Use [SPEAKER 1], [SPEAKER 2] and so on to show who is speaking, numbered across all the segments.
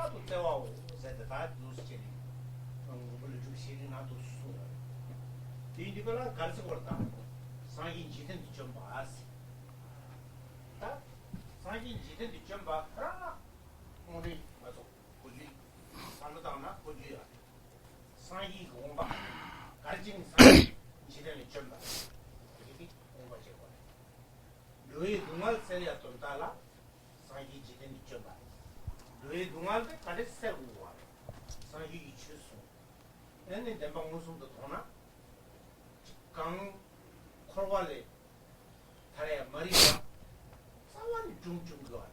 [SPEAKER 1] 다도 대화하고 세대 다 누스치니 물을 좀 시리 나도 수가 이니거라 가르쳐 버렸다 상인 지든 좀 봐스 다 상인 지든 좀 봐. 그러나 우리 맞아 고지 상도다나 고지야 상이 공부 가르치는 상인 지든 좀 봐. 이게 공부 제거 너희 동안 세리야 좀 달라 상이 지든 좀 봐. 너희 동안 때 가르쳐 와 상이 추수 얘네 대방 무슨도 도나 강 콜발레 달에 머리가 사완이 중중 거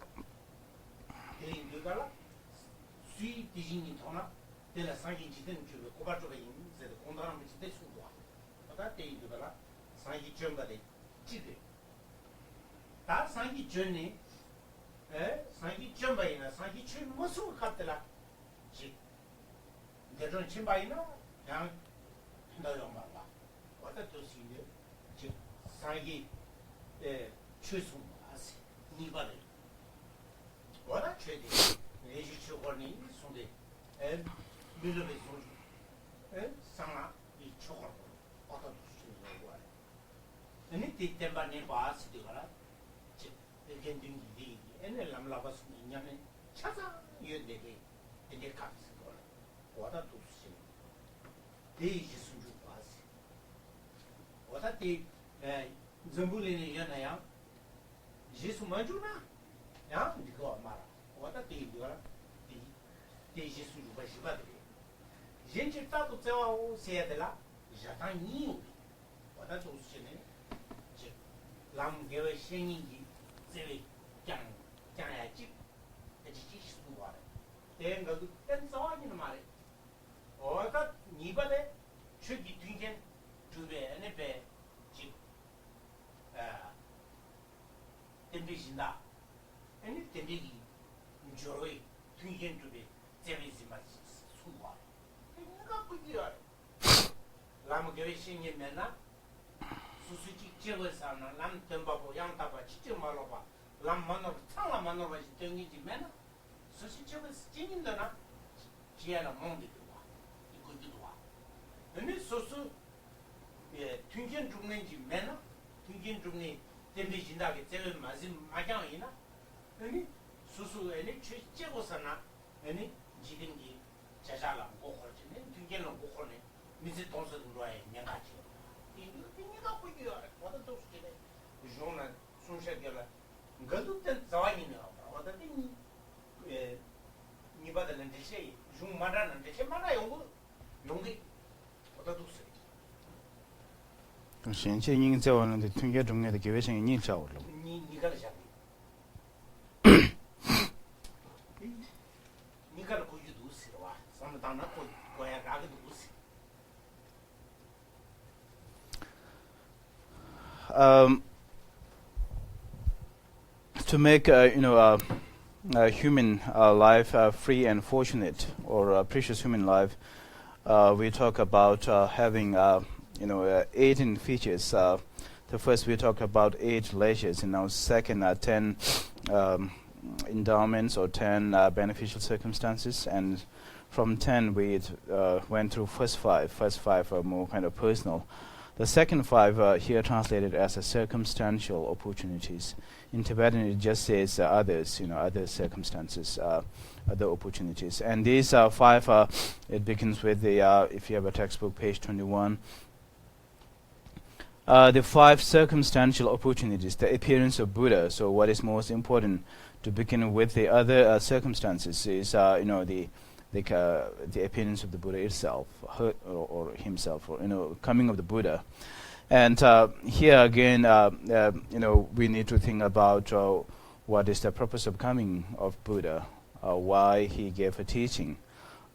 [SPEAKER 1] 대인들가 수이 디진이 도나 내가 상이 지든 주에 고바쪽에 있는 공단을 밑에 수고 왔다 대인들가 상이 점가데 지대 다 상이 전에 상이 점바이나 상이 출 무슨 같더라 지 대전 침바이나 양 나요 말라 왔다 도시인데 즉 상이 최소 아세 니바를 와라 최대 내지 초거니 손대 밀로베 손 상아 이 초거 어떤 수준으로 와 아니 뒤템바니 바스 되거라 즉 겐딩기 에네 람라바스 니냐면 차상 이어내게 이게 값을 거라 와다 도시 대지 수준 바스 와다 대 전부리는 연아야 예수 만주나 야 이거 말아 와다 대지가 대지 수준 바시 받으리 gente 따도 저하고 세야들라 자탄이 와다 도시네 즉 람게의 생인지 제외 장야지 대지 수준 와라 대가도 땐 싸워지는 말에 어다 니바데 최기 뒤겐 주베 에네베 지 템비신다 에네 템비기 조이 뒤겐 주베 제비지마 수와 내가 부지야 라무게의 신임면나 수수지 제거사나 람 템바보 양타바 치지 말아봐 람 만으로 창라 만으로 땡기지면 수수지 제거 진인다나 지야나 몽디 근데 소수 튕긴 중내지 매나 튕긴 중내 때문에 진다게 제일 맞은 마장이나 아니 소수 애니 최제고서나 아니 지든기 자자라 고거지네 튕긴은 고거네 미지 동서도 로에 년가지 이거 보기요 어떤 도시네 조나 순샤게라 가도 땐 자와이네 어떤 니 받는 대신 중 말하는 대신 말아 용기
[SPEAKER 2] 现在应在我们的团结中的各位生人找了。
[SPEAKER 1] 你干啥？你干了过去都是哇，咱们当那过呀哪个都是。
[SPEAKER 2] To make a human life free and fortunate, or a precious human life, we talk about having 18 features. The first we talk about 8 leisures, and now second 10 endowments or 10 beneficial circumstances, and from 10 we went through first 5. First 5 are more kind of personal. The second 5 here translated as circumstantial opportunities. In Tibetan it just says others, other circumstances, other opportunities. And these 5, it begins with the, if you have a textbook, page 21. The 5 circumstantial opportunities, the appearance of Buddha. So what is most important to begin with the other circumstances is, the appearance of the Buddha itself, or himself, or coming of the Buddha. And here again, we need to think about what is the purpose of coming of Buddha, why he gave a teaching,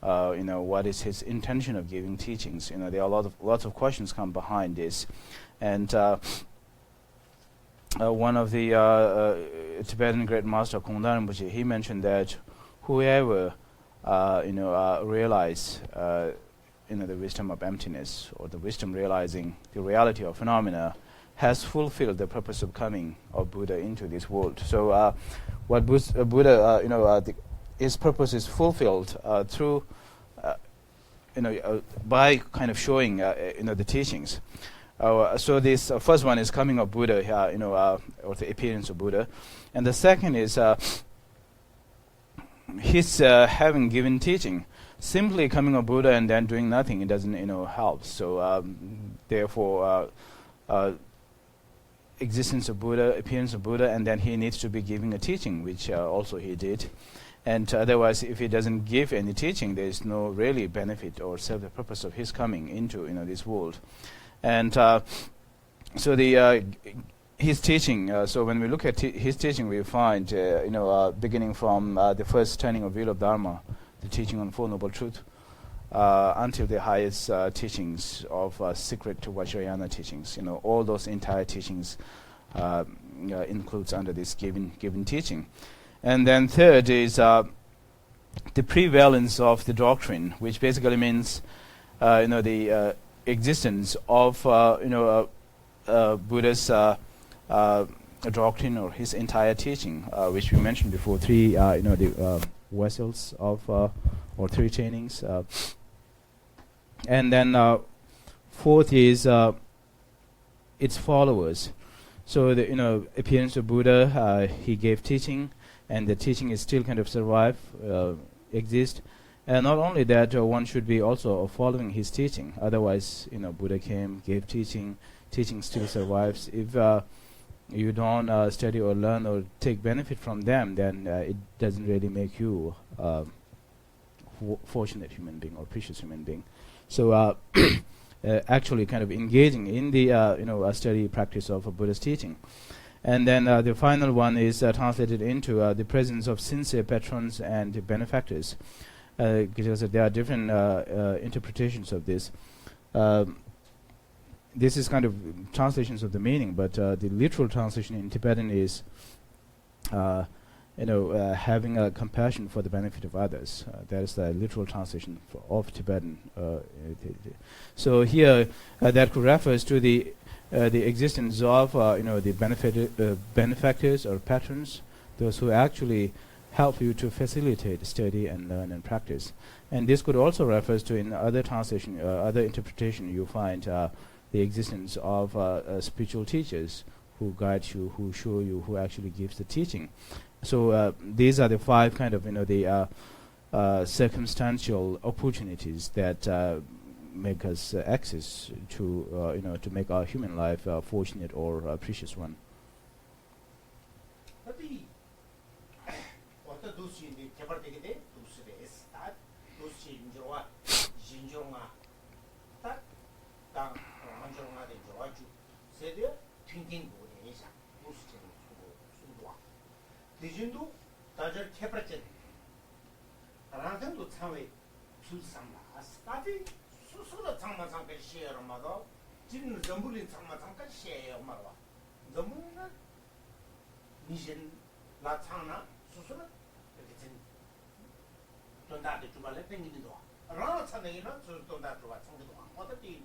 [SPEAKER 2] what is his intention of giving teachings. There are lots of questions come behind this, and one of the Tibetan great master Kongdan Rinpoche, he mentioned that whoever realize the wisdom of emptiness, or the wisdom realizing the reality of phenomena, has fulfilled the purpose of coming of Buddha into this world. So what Buddha, his purpose is fulfilled through by kind of showing the teachings. So this first one is coming of Buddha, or the appearance of Buddha, and the second is his having given teaching. Simply coming of Buddha and then doing nothing, it doesn't help. So therefore, existence of Buddha, appearance of Buddha, and then he needs to be giving a teaching, which also he did. And otherwise, if he doesn't give any teaching, there is no really benefit or serve the purpose of his coming into this world. And so the his teaching. So when we look at his teaching, we find beginning from the first turning of wheel of Dharma, the teaching on Four Noble Truth, until the highest teachings of secret to Vajrayana teachings. All those entire teachings includes under this given teaching. And then third is the prevalence of the doctrine, which basically means the existence of Buddha's doctrine or his entire teaching, which we mentioned before. Three the vessels of or three trainings, and then fourth is its followers. So the appearance of Buddha, he gave teaching, and the teaching is still kind of exist. And not only that, one should be also following his teaching. Otherwise, Buddha came, gave teaching still survives. If you don't study or learn or take benefit from them, then it doesn't really make you fortunate human being or precious human being. So actually kind of engaging in the study practice of a Buddha's teaching. And then the final one is translated into the presence of sincere patrons and benefactors, because there are different interpretations of this. This is kind of translations of the meaning, but the literal translation in Tibetan is having a compassion for the benefit of others. That is the literal translation of Tibetan. So here that refers to the existence of the benefactors or patrons, those who actually help you to facilitate study and learn and practice. And this could also refer to, in other translation, other interpretation, you find the existence of spiritual teachers who guide you, who show you, who actually gives the teaching. So these are the five kind of the circumstantial opportunities that make us access to to make our human life fortunate or a precious one.
[SPEAKER 1] 수수로 장마상까지 시에로 마도 지는 전부린 장마상까지 시에요 말와 전부는 미신 라창나 수수로 이렇게 진 돈다도 주발에 땡기기도 라나 차내기는 수 돈다 주바 청기도 어떻게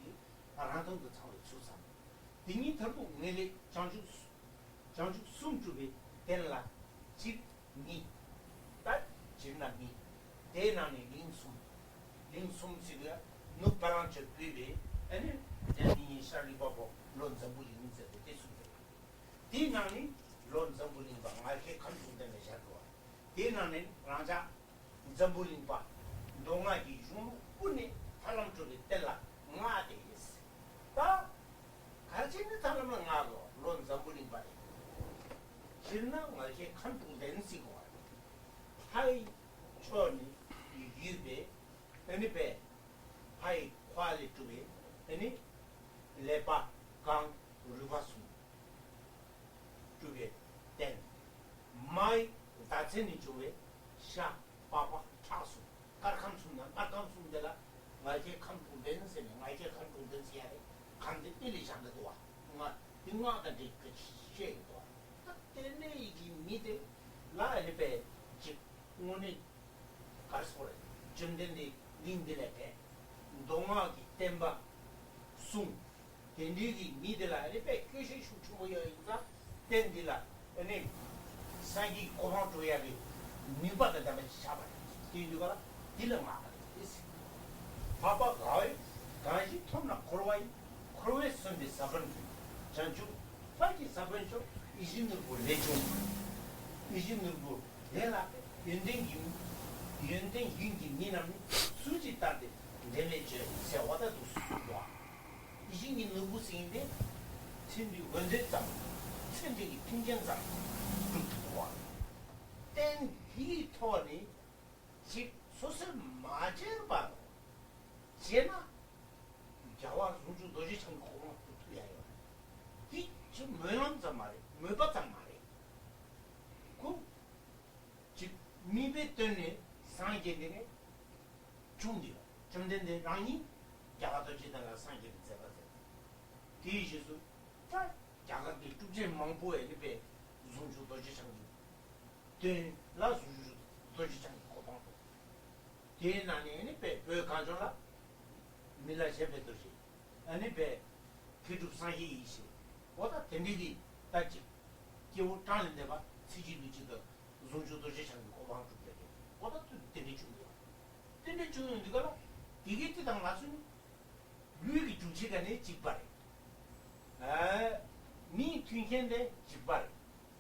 [SPEAKER 1] 라나도 차고 수상 등이 털고 내리 장주 숨주비 델라 집니 딸 진나니 대나니 링숨시가 no balance privé and then Charlie Bobo loan zambuli in the district. Dinani loan zambuli ba ngai kan tu de ja do. Dinani raja zambuli ba donga gi jum uni talam tu de tela nga de is. Ta 가진 talam nga go loan zambuli ba. China ngai kan tu de sigo. Hai choni yube any be high quality to be any lepa gang rivasu to be then my that's in to be sha papa chasu karkham de la ngai je kham pu den se ngai je kham pu den sia kham de ili shang de wa nga dinga da de ke she do ta tene gi mi de la ele be ji ngone karsore jumden de lindile pe 동화기 템바 숨 덴디기 미들라 레베 퀴시 슈추모여 인자 덴딜라 아니 사기 고마토야리 미바다 담에 잡아. 뒤주가 딜을 막아. 파파 가이 가지 톰나 코로와이 코로에 선데 사번 전주 파기 사번쇼 이진을 볼래죠. 이진을 볼 내가 연den기 니남 수지 따데 내내제 세와다도 수와 이진이 누구신데 친구 원제장 친구이 핑견장 와 땡이 토니 직 소설 맞을 바 제나 자와 수주 도지 참 고마 투야요 이좀 뭐는자 말이 뭐 받단 말이 그즉 미베더니 상계되네 중디요 좀 된데 라니 자가도 지다가 상계를 잡아서 뒤지수 자 자가도 두제 망보에 이베 수주 도지 참 된 라수주 도지 참 고마 대나니 왜 가져라 밀라 셰베도시 아니 배 기죽 상이 이시 뭐다 된디디 따지 기우 타는데 봐 시지비지도 존주도시 참 고방 죽게 뭐다 또 된디 죽이야 된디 죽는 데가 이게 뜻당 나순 루기 주체가네 직발에 미 튠켄데 직발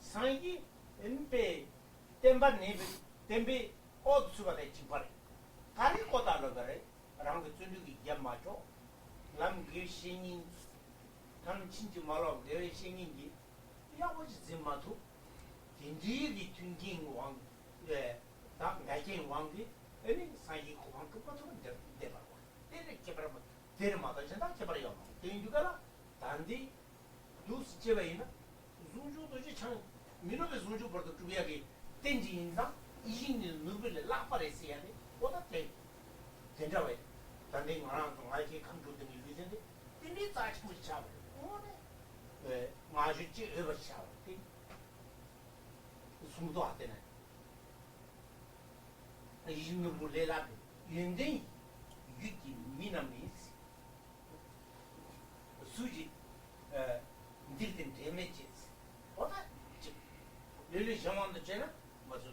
[SPEAKER 1] 상이 엔베 템바네 템베 어두수가 돼 직발에 다리 꼬다로 그래 랑그 쫀득이 야마죠 람그 신인 당 친지 말아 내 신인지 야버지 즈마도 딘디기 튕긴 왕예다 나긴 왕기 아니 사이 고방 끝부터 대봐 때를 개발하면 데르마다 전다 개발해요 딘디가 단디 누스 제베이나 중주도지 참 미노베 중주 버도 주비하기 땡지 인상 이신는 누블레 라파레시야네 보다 때 된다왜 단디 말하는 동아이게 감도된 일인데 딘디 자치 못 잡아 오네 왜 마주지 över 잡아 숨도 안 되네 이신는 몰래라 윤데 유기 미나미스 수지 딜든 데미지스 어다 릴리 샤만도 잖아 맞아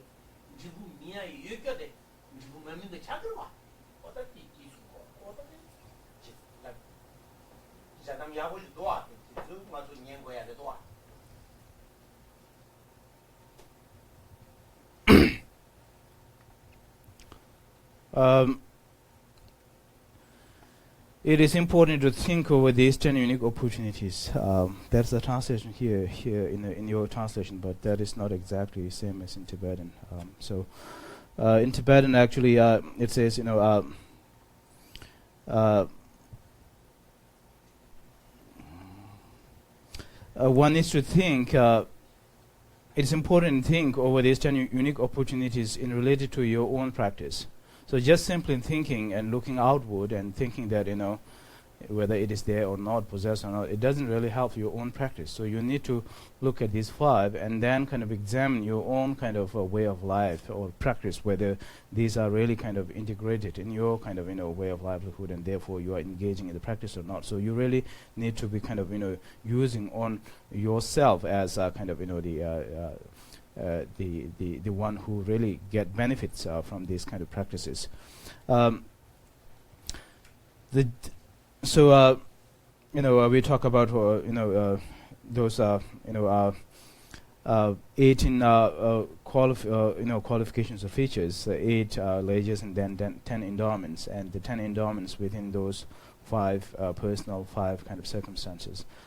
[SPEAKER 1] 지구 미야 여겨대 지구 만는데 작을 와 어다 이수 어다 지 자담 야보지 도와 그 맞아 년 거야 돼 도와
[SPEAKER 2] It is important to think over these 10 unique opportunities. That's the translation here in your translation, but that is not exactly the same as in Tibetan. In Tibetan, actually, it says, one needs to think. It's important to think over these 10 unique opportunities in related to your own practice. So just simply thinking and looking outward and thinking that, whether it is there or not, possessed or not, it doesn't really help your own practice. So you need to look at these 5 and then kind of examine your own kind of way of life or practice, whether these are really kind of integrated in your kind of, way of livelihood, and therefore you are engaging in the practice or not. So you really need to be kind of, using on yourself as kind of, the one who really get benefits from these kind of practices. We talk about those 18 qualifications or features, 8 layers, and then 10 endowments, and the 10 endowments within those 5 personal, 5 kind of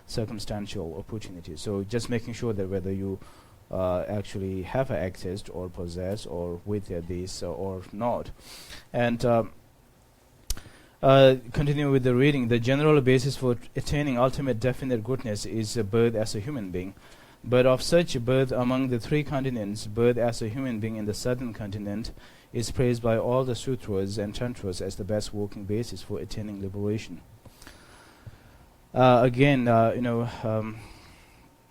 [SPEAKER 2] circumstantial opportunities. So just making sure that whether you actually have access or possess or with these or not. And continue with the reading. The general basis for attaining ultimate definite goodness is birth as a human being. But of such birth among the 3 continents, birth as a human being in the southern continent is praised by all the sutras and tantras as the best working basis for attaining liberation.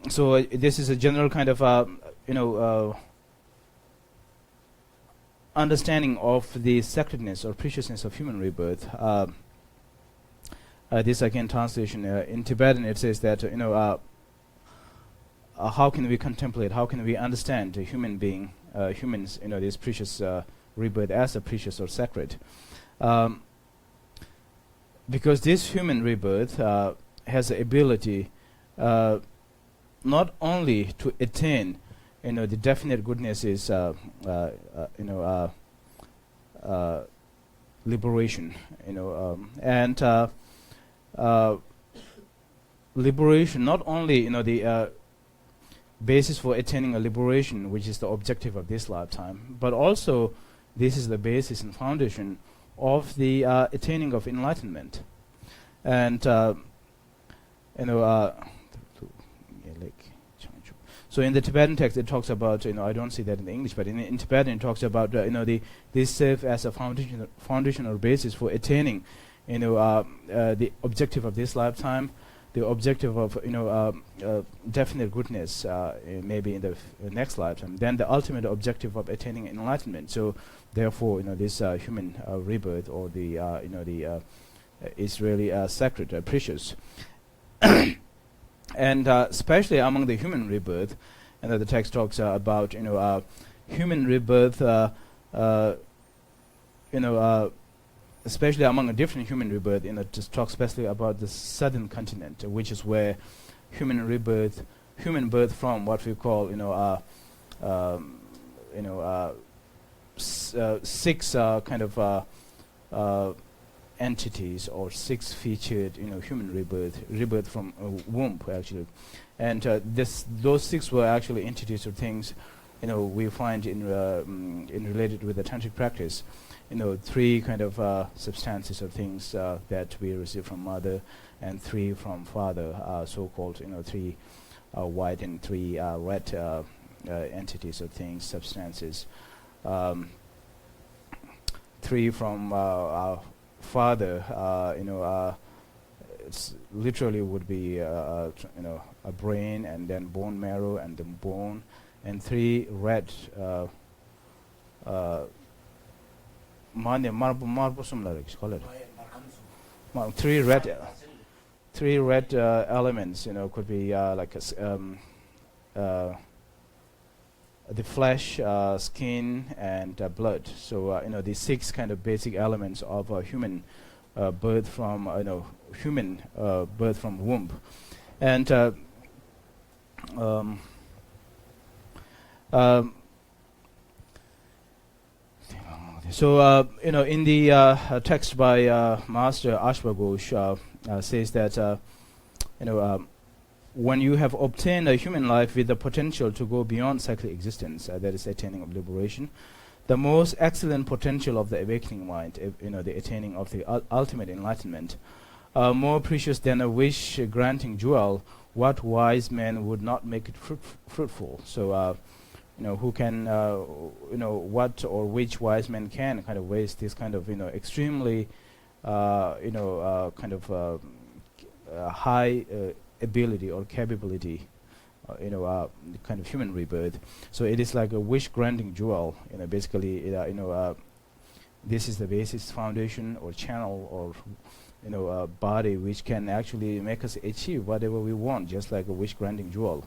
[SPEAKER 2] So this is a general kind of understanding of the sacredness or preciousness of human rebirth. This again translation in Tibetan, it says that how can we contemplate, how can we understand a human being, humans, this precious rebirth as a precious or sacred? Because this human rebirth has the ability not only to attain, the definite goodnesses, liberation, and liberation, not only, the basis for attaining a liberation, which is the objective of this lifetime, but also this is the basis and foundation of the attaining of enlightenment. And so in the Tibetan text it talks about, I don't see that in English, but in Tibetan it talks about, this serve as a foundational basis for attaining, the objective of this lifetime, the objective of, definite goodness, maybe in the next lifetime, then the ultimate objective of attaining enlightenment. So therefore, this human rebirth, or the is really sacred, precious. And especially among the human rebirth, and the text talks about, human rebirth, especially among a different human rebirth, just talks especially about the southern continent, which is where human birth from what we call, six kind of entities, or six featured, human rebirth from womb, actually. And those six were actually entities or things, we find in related with the tantric practice. Three kind of substances or things that we receive from mother, and three from father, so-called, three white and three red entities or things, substances. Three from father, it's literally would be a brain, and then bone marrow, and then bone, and three red three red elements, could be like the flesh, skin, and blood. So the six kind of basic elements of human birth from human birth from womb. And so in the text by Master Ashwaghosh, says that when you have obtained a human life with the potential to go beyond cyclic existence, that is attaining of liberation, the most excellent potential of the awakening mind, the attaining of the ultimate enlightenment, more precious than a wish-granting jewel, what wise man would not make it fruitful? So, who can, what or which wise man can kind of waste this kind of, extremely, kind of high ability or capability, kind of human rebirth. So it is like a wish-granting jewel. Basically, this is the basis, foundation, or channel, or body which can actually make us achieve whatever we want, just like a wish-granting jewel.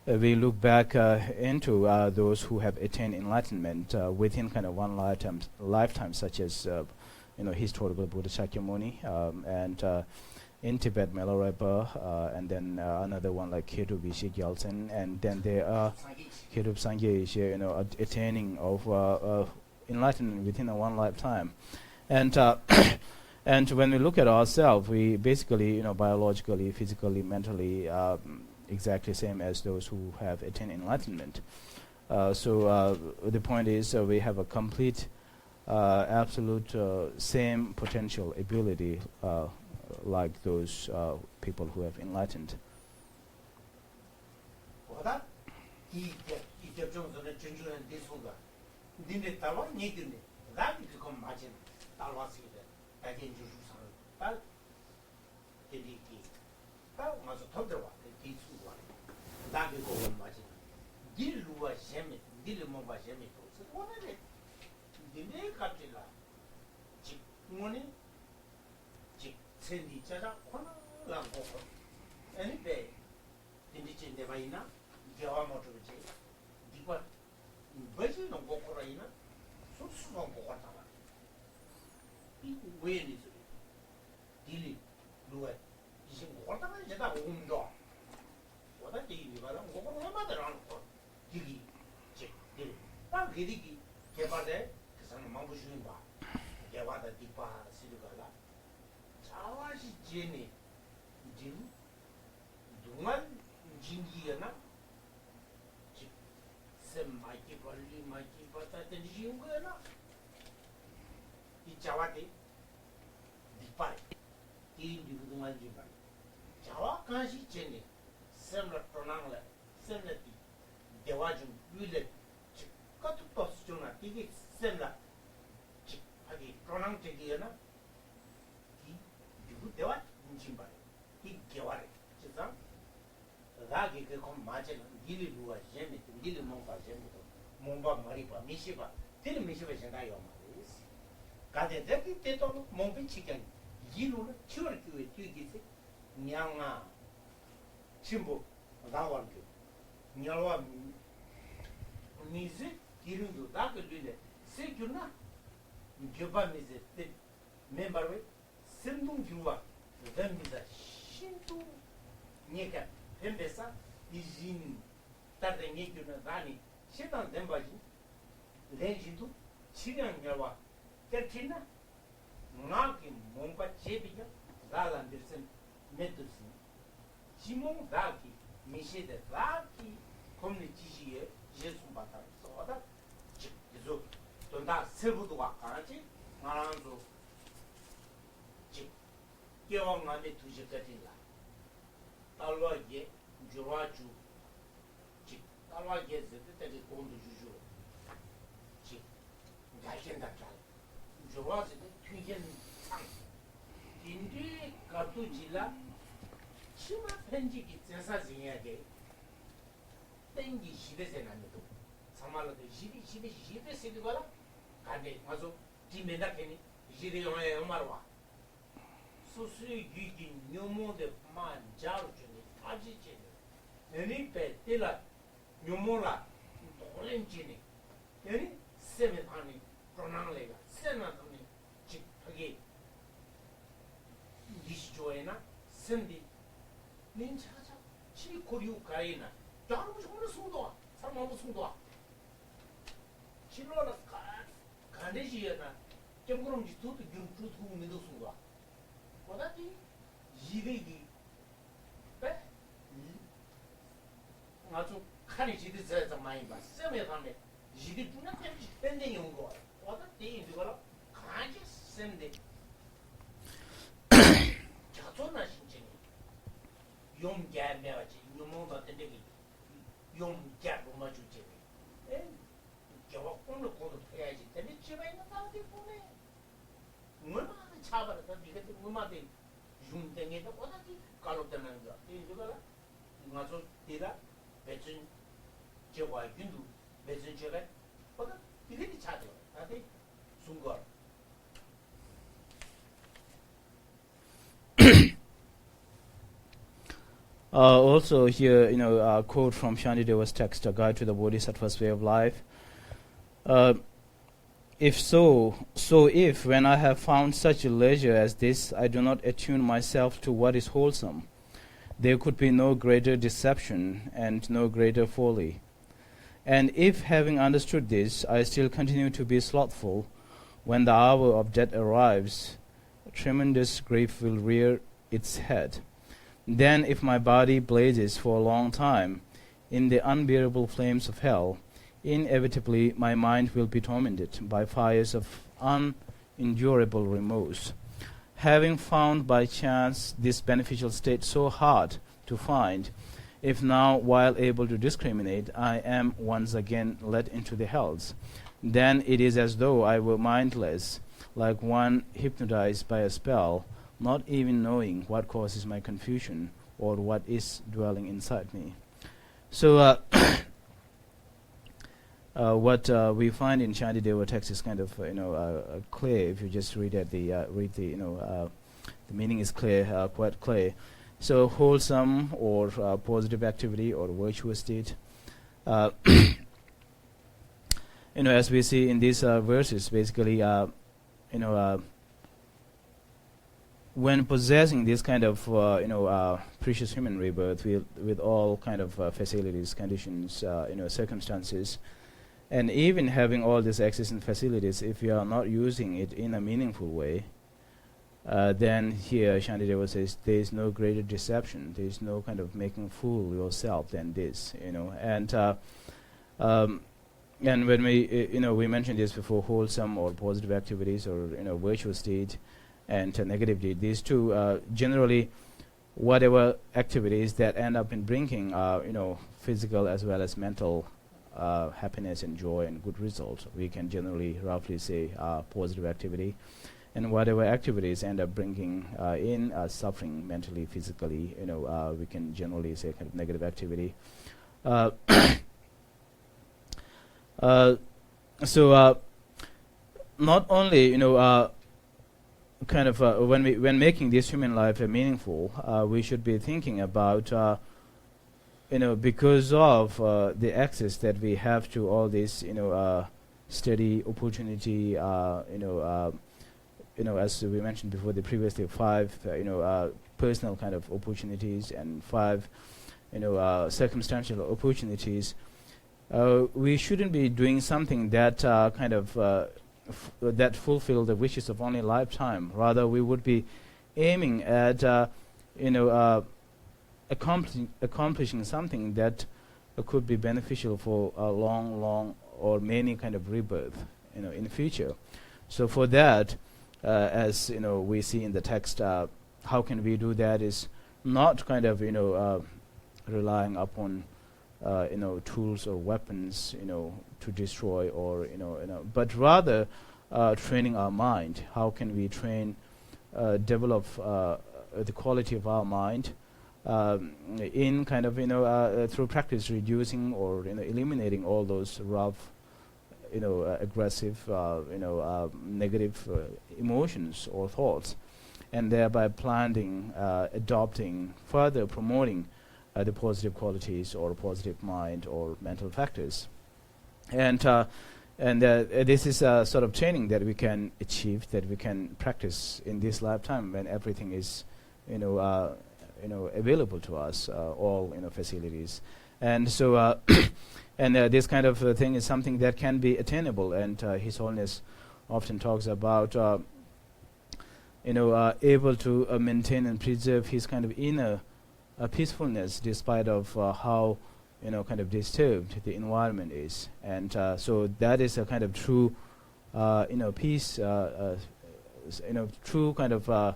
[SPEAKER 2] We look back into those who have attained enlightenment within kind of one lifetime, such as historical Buddha Shakyamuni, and in Tibet, Milarepa, and then another one like Khedru Vishi Gyaltsen, and then there are Khedru Sangye, attaining of enlightenment within a one lifetime. And and when we look at ourselves, we basically, biologically, physically, mentally, exactly same as those who have attained enlightenment. So the point is, we have a complete, absolute, same potential ability, like those people who have enlightened.
[SPEAKER 1] 랑고 아니 배 인디친 데바이나 개와 모토지 디과 버지는 고코라이나 소수가 고가다 이 왜니 딜리 누가 이제 고가다가 이제 다 온도 보다 이거는 고코로 만들어는 거 딜리 제 딜리 딱 그리기 개발에 그 사람 망부시는 봐 개와다 디파 시르가라 자와시 제니 진 동안 진기나 셈 마이키 벌리 마이키 바타 텐지인 거나 이 자와데 디파이 이 동안 진바 자와 간시 제니 셈라 토낭라 셈라티 대와중 위레 까투토 스존나 이게 셈라 하기 토낭 제기나 이 대와 진바 이 개와레 진짜 라기 그건 맞잖아. 길이 누가 재미, 길이 뭔가 재미도, 뭔가 말이봐, 미시봐, 되는 미시봐 생각이 말이지. 가데 대피 때도 뭔가 치견, 길로는 치월 교회 뛰기지, 냥아, 친구 나와는 교, 냐와 미지 길은도 나그 뒤에 세규나, 교바 미지 때 멤버웨 생동 교와, 뱀비자 신동 니가 뱀베사 이진 따르는 얘기는 나니 시간 뱀바지 렌진도 치량 결과 때티나 나기 뭔가 제비냐 라란들슨 메드슨 지몽 라기 미시데 라기 커뮤니티지에 예수 받아 소다 지조 돈다 세부도가 가지 나랑도 지 개왕 안에 두시까지라 달와게 주와주 지 달와게 제때 공도 주주 지 가신다 잘 주와지 튀긴 상 인디 가투지라 치마 편지기 제사진에게 땡기 시대세 난도 사말도 시비 시디가라 가데 맞어 디메다케니 지리용에 엄마와 수수이 기기 뇨모데 만 자루주니 아지지니 애니 베텔라 뇨모라 돌렌지니 애니 세메하니 프로낭레가 세나니 직하게 이시조에나 센디 닌차자 치코리우 가이나 다른 정말 송도와 사람하고 송도와 치료라 가네지에나 점그럼 지도도 윤주도 믿어 송도와 뭐다지 이래기 배 아주 칸이 지드서 많이 봐 쌤에 가면 이게 누나 때문에 밴딩이 온 거야 뭐다지 이거라 가지 쌤데 자존나 신진이 용개매야지 용모도 된대기 용개로 맞주지 에 겨우 오늘 고도 해야지 근데 집에 있는 사람들이 보내 얼마나 차버렸다 니가 얼마나 흉땡에다 어디 깔로때는 거 이거라 가서 뒤라 배진 제와 윤두 배진 제가 어디 이게 차죠 나한테 순거
[SPEAKER 2] Also here, a quote from Shantideva's text, A Guide to the Bodhisattva's Way of Life. If when I have found such a leisure as this, I do not attune myself to what is wholesome, there could be no greater deception and no greater folly. And if, having understood this, I still continue to be slothful, when the hour of death arrives, tremendous grief will rear its head. Then, if my body blazes for a long time in the unbearable flames of hell, inevitably my mind will be tormented by fires of unendurable remorse. Having found by chance this beneficial state so hard to find, if now, while able to discriminate, I am once again led into the hells, then it is as though I were mindless, like one hypnotized by a spell, not even knowing what causes my confusion or what is dwelling inside me. So what we find in Shantideva text is kind of clear. If you just read at the the meaning is clear, quite clear. So wholesome or positive activity or virtuous state. As we see in these verses, basically, when possessing this kind of, precious human rebirth with all kind of facilities, conditions, circumstances, and even having all these access and facilities, if you are not using it in a meaningful way, then here Shantideva says there is no greater deception. There is no kind of making fool yourself than this, and when we mentioned this before, wholesome or positive activities or virtuous state and negative deed. These two generally, whatever activities that end up in bringing physical as well as mental happiness and joy and good results, we can generally roughly say positive activity. And whatever activities end up bringing in suffering mentally, physically, we can generally say kind of negative activity. So not only when making this human life meaningful, we should be thinking about because of the access that we have to all this steady opportunity, as we mentioned before, the previously 5 personal kind of opportunities and 5 circumstantial opportunities. We shouldn't be doing something that that fulfill the wishes of only lifetime. Rather, we would be aiming at accomplishing something that could be beneficial for a long or many kind of rebirth in the future. So for that, as we see in the text, how can we do that is not kind of relying upon tools or weapons to destroy or but rather training our mind. How can we train, develop the quality of our mind in kind of through practice, reducing or eliminating all those rough aggressive negative emotions or thoughts, and thereby planting, adopting, further promoting the positive qualities or positive mind or mental factors. And this is a sort of training that we can achieve, that we can practice in this lifetime when everything is available to us, all facilities. And so and this kind of thing is something that can be attainable, and His Holiness often talks about able to maintain and preserve his kind of inner peacefulness despite of how kind of disturbed the environment is. And so that is a kind of true peace, true kind of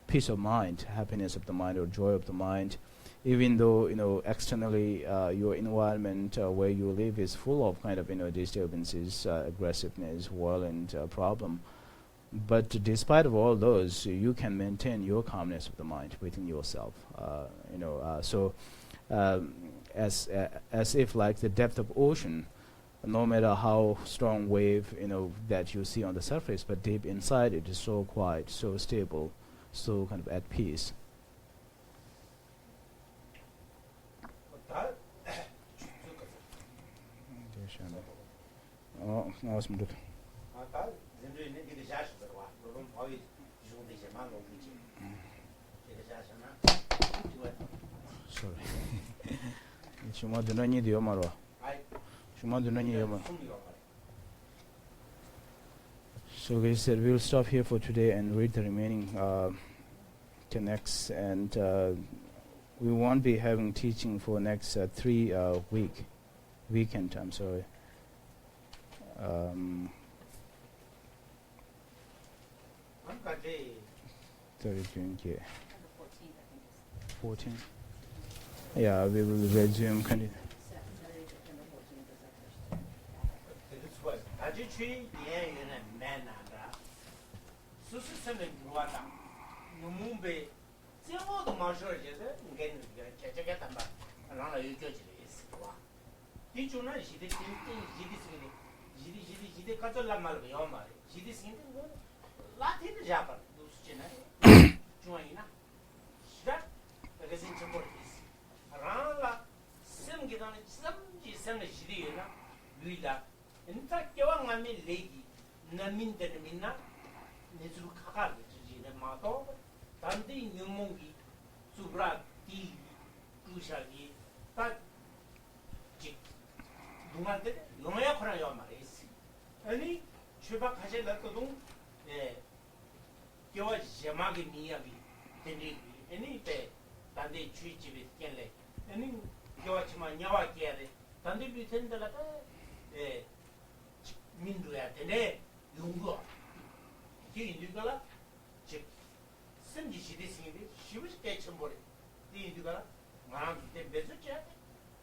[SPEAKER 2] peace of mind, happiness of the mind or joy of the mind, even though externally your environment where you live is full of kind of disturbances, aggressiveness, violent problem. But despite of all those, you can maintain your calmness of the mind within yourself. So as if like the depth of ocean, no matter how strong wave that you see on the surface, but deep inside it is so quiet, so stable, so kind of at peace. Sorry. So we said we'll stop here for today and read the remaining 10x, and we won't be having teaching for next 3 weekend. I'm sorry. 14. Yeah, we will resume.
[SPEAKER 1] magazine chambordis. Rana sim gidan some gisam shirina luida. In fact, you are my lady, Namin de Mina, Nizu Kakar, the Mato, Tandi Numungi, Subra, T. Ushagi, but Jik. Dumande, Nomaya Prayoma is. Any Chuba Kajalakadum, Kyo Jamagi Miyabi, Tendi, any pay, Tandi Chichi with Kele, any Kyochima Nyawa Kere, Tandi Bitin the letter, Minduya, Tene, Lungo. He Nugala, Chip. Some she was catching body. The Nugala, Mam, the Bezucha,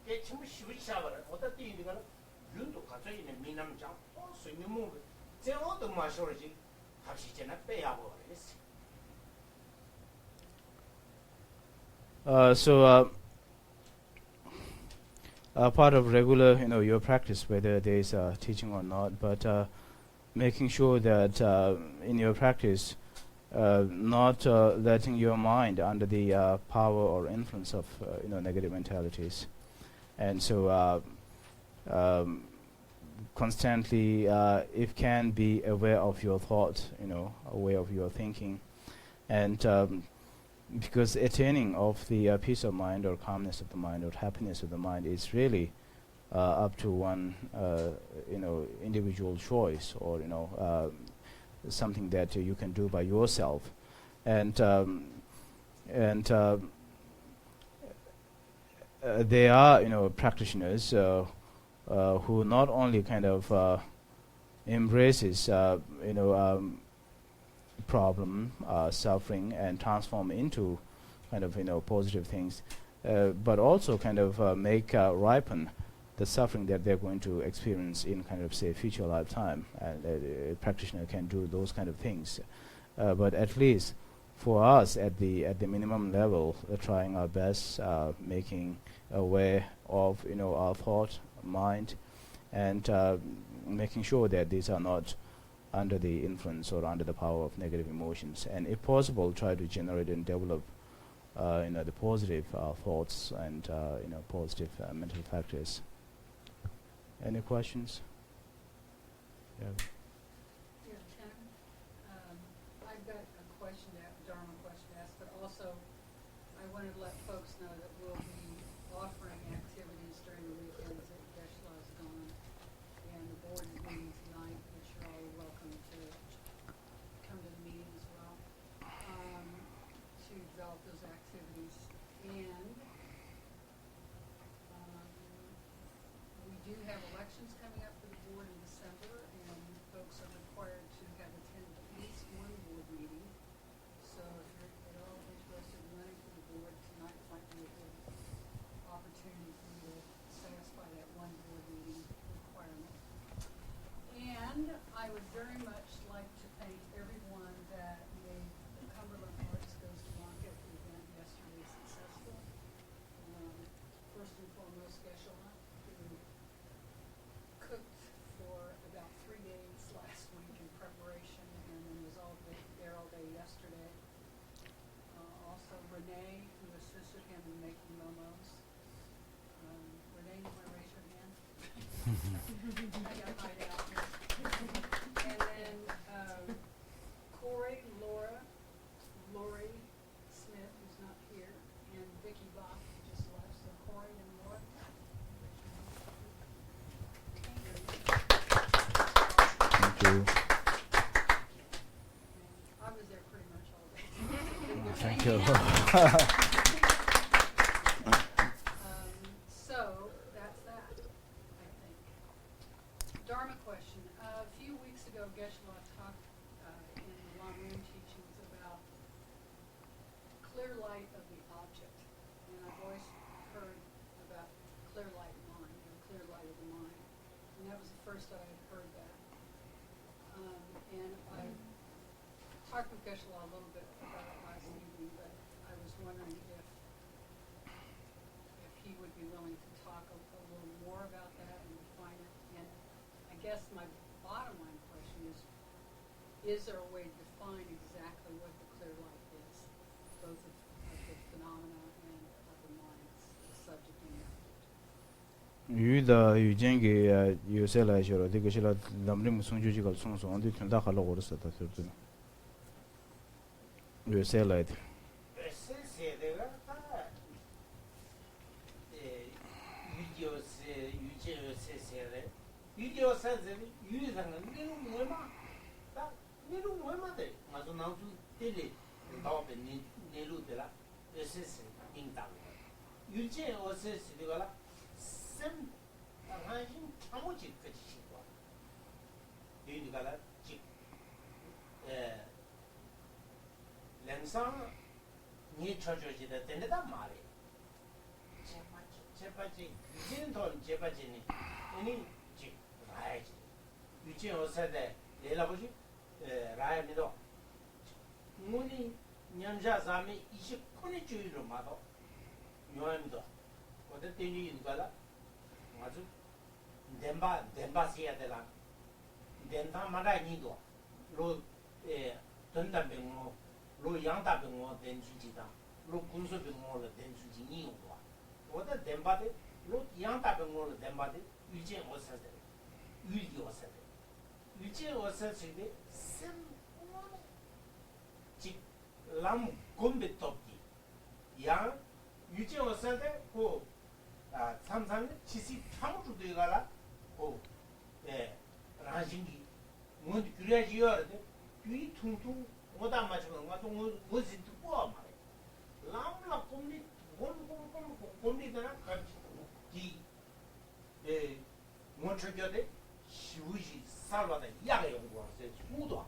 [SPEAKER 1] catch him, she was shower, or the Nugala, Lundu Kato in a Minam jump, also you move it. Say all the majority, how she cannot pay our
[SPEAKER 2] part of regular, your practice, whether there is teaching or not, but making sure that in your practice, not letting your mind under the power or influence of negative mentalities, and so constantly, if can be aware of your thought, aware of your thinking, and because attaining of the peace of mind or calmness of the mind or happiness of the mind is really up to one individual choice, or something that you can do by yourself, and there are practitioners who not only kind of embraces problem, suffering, and transform into kind of positive things, but also kind of make ripen the suffering that they're going to experience in kind of say future lifetime, and a practitioner can do those kind of things. But at least for us at the minimum level, trying our best, making aware of our thought, mind, and making sure that these are not under the influence or under the power of negative emotions, and if possible try to generate and develop the positive thoughts and positive mental factors. Any questions? Yeah.
[SPEAKER 3] Yeah, Ken, I've got a question, Dharma question to ask, but also I wanted to let folks know that we'll be offering activities during the weekends that Geshe-la is gone, and the board is meeting tonight, which you're all welcome to come to the meeting as well, to develop those activities. And we do have elections coming up for the board in December, and folks are required to have attended at least one board meeting. So if you're at all interested in running for the board, tonight might be a good opportunity for you to satisfy that one board meeting requirement. And I would very much like to thank everyone that made the Cumberland Arts Goes to Market event yesterday successful. First and foremost, Geshe-la, who cooked for about 3 days last week in preparation, and then was there all day yesterday. Also, Renee, who assisted him in making momos. Renee, you want to raise your hand? I got hide out here. And then Corey, Lori Smith, who's not here, and Vicki Bach, who just left. So Corey and Laura.
[SPEAKER 2] Thank you.
[SPEAKER 3] I was there pretty much all day.
[SPEAKER 2] Thank you.
[SPEAKER 3] So that's that, I think. Dharma question. A few weeks ago, Geshe-la talked in the Long Room teachings about clear light of the object. And I've always heard about clear light mind, or clear light of the mind. And that was the first I had heard that. And I talked with Geshe-la a little bit about it last evening, but I was wondering if he would be willing to talk a little more about that and define it. And I guess my bottom line question is there a way to define exactly what the clear light is, both of the phenomena and subject and the object.
[SPEAKER 2] 유다 유쟁게 요셀라이셔로 되게실라 남림 송주지가 송송한데 된다 하려고 그랬었다 저도 요셀라이
[SPEAKER 1] 에센스에다가 다 유디오스 유제오스에레 유디오스에 유상은 내는 뭐마 다 내는 뭐마데 맞아 나도 때리 나오베 내루데라 에센스 인당 유제오스에가 sem arrangem amoji kachishwa yindi kala chik lensang ni chojoji da teneda mare chepachi yujin ton chepachi ni ini chik raaji yujin osade lelaboji raaya mido nguni nyamja zami ishi kuni chuyiru mado yoyamido oda tenyu yindi kala 아주 덴바시야 되라 덴타 마라니도 로에 던담병모 로 양다병모 덴주지다 로 군소병모로 덴주지 이용과 오다 덴바데 로 양다병모로 덴바데 유제 오사데 유리 오사데 유제 오사시데 셈 직 람 곰베 톱기 양 유제 오사데 고 삼삼 지시 탐으로 되가라 라진기 뭔 그래야지요 뒤 퉁퉁 뭐다 맞으면 가서 뭐지 듣고 말해 라물라 꼼리 꼼리더라 같이 이 뭐저겨데 시우지 살바다 야가 연구 왔어요 무도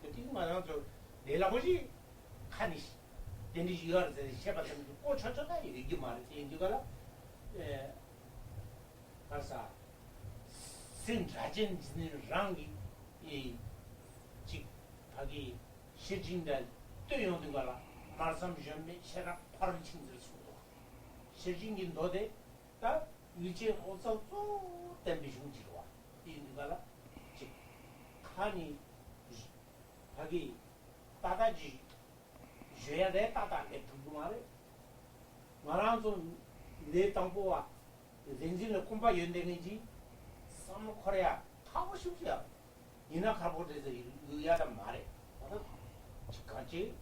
[SPEAKER 1] 그때 말하죠 내라고지 칸이 데니지 여르데 셰바들 꼬쳐져다 이게 말이 인지가라 가사 생자진 랑이 이 직하기 시진들 뜨용된 거라 말씀 좀 제가 바로 친들 수도 시진긴 너데 다 일제 호서 또 땜비 중지와 이거라 직 칸이 하기 따다지 줘야 돼 따다게 두고 말해 말한 좀 내 땅보와 렌즈는 콤바 연대는지 썸 코리아 하고 싶지야 이나 가보대서 의야단 말해 같이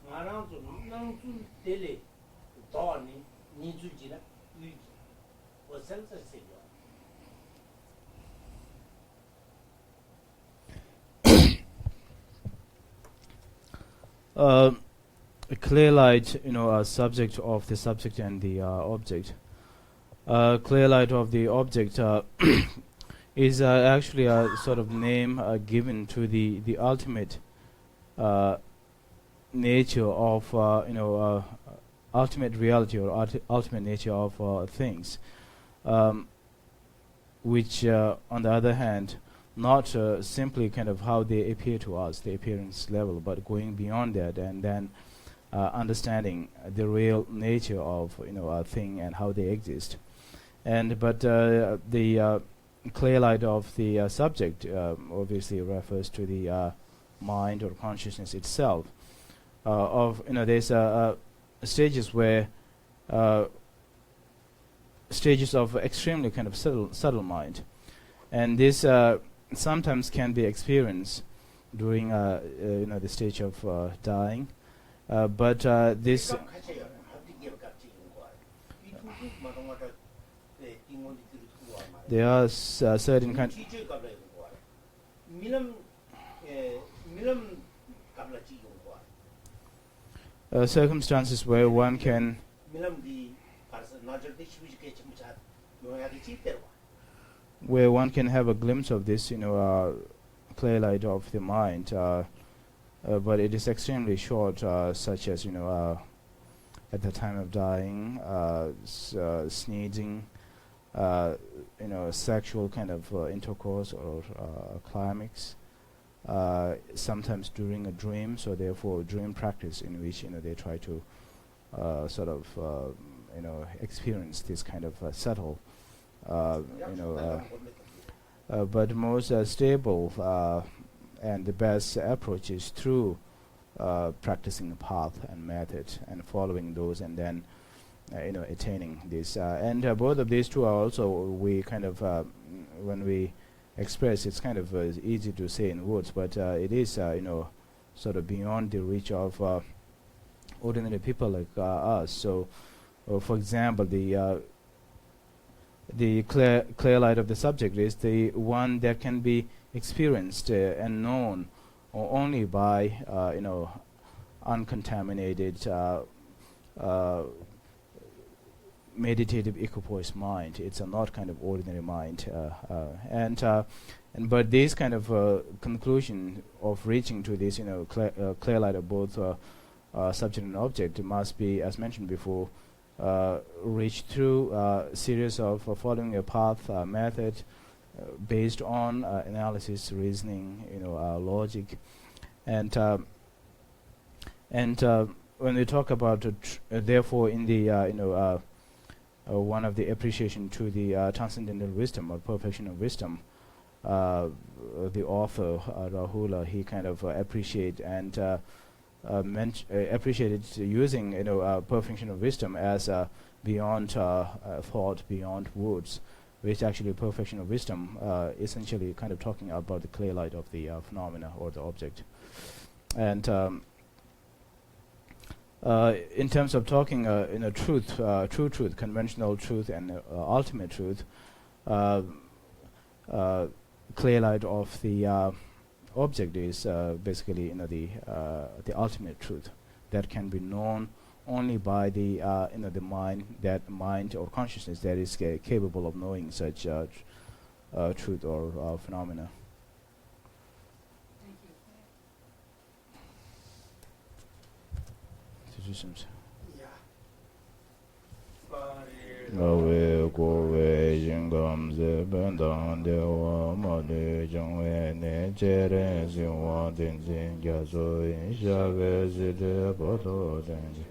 [SPEAKER 1] 나랑 좀 낭주 텔레 더니 니주지라 유지 어센서 세요
[SPEAKER 2] a clear light, a subject of the subject and the object. Clear light of the object is actually a sort of name given to the ultimate nature of ultimate reality or ultimate nature of things, which on the other hand not simply kind of how they appear to us, the appearance level, but going beyond that and then understanding the real nature of a thing and how they exist. But the clear light of the subject obviously refers to the mind or consciousness itself. There's stages where stages of extremely kind of subtle mind, and this sometimes can be experienced during the stage of dying, but this there are certain kind circumstances where one can have a glimpse of this, clear light of the mind, but it is extremely short, such as at the time of dying, sneezing, sexual kind of intercourse or climax, sometimes during a dream, so therefore dream practice in which they try to sort of experience this kind of subtle but most stable and the best approach is through practicing a path and method and following those, and then attaining this. And both of these two are also, we kind of, when we express, it's kind of easy to say in words, but it is, sort of beyond the reach of ordinary people like us. So, for example, the clear light of the subject is the one that can be experienced and known only by uncontaminated meditative equipoise mind. It's not kind of ordinary mind, but this kind of conclusion of reaching to this clear light of both subject and object must be, as mentioned before, reached through a series of following a path method based on analysis, reasoning, logic, and when we talk about therefore in the one of the appreciation to the transcendental wisdom or perfection of wisdom, the author Rahula, he kind of appreciated using perfection of wisdom as beyond thought, beyond words, which actually perfection of wisdom essentially kind of talking about the clear light of the phenomena or the object. And in terms of talking truth, true truth, conventional truth, and ultimate truth, clear light of the object is basically the ultimate truth that can be known only by the the mind or consciousness that is capable of knowing such truth or phenomena. Traditions. Nawe kowe jingam ze bendang dewa ma de jangwe ne jere ziwa denzin gyazo in shave zide bodo denji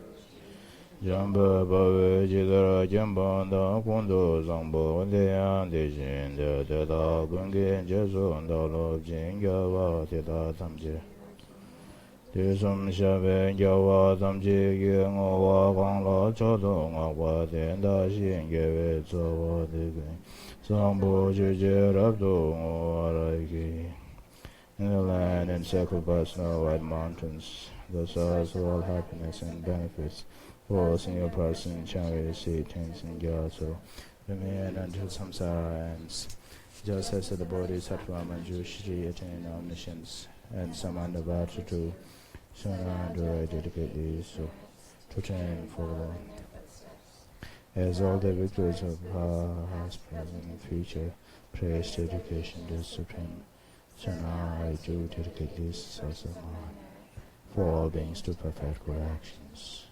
[SPEAKER 2] jamba bawe jidara jambanda kondo zangbo deyan de jin de da gunge jezo ndalo jingya wa de da tamje Desum shabe gyawa tamji ge ngowa gangla chodo ngakwa tenda shingye tsawa dege sambo jeje rabdo ngowa raiki. In the land and circled by snow-white mountains, the source of all happiness and benefits, falls in your person, chariot, seat, tents, and gyaso, remain until samsara ends. Just as the bodhisattva Manjushri attain omniscience, and Samandavata too, Sona do I dedicate these to train for as all the victories of past, present, and future, praise, dedication to Supreme. Sona I do dedicate these also for all beings to perfect good actions.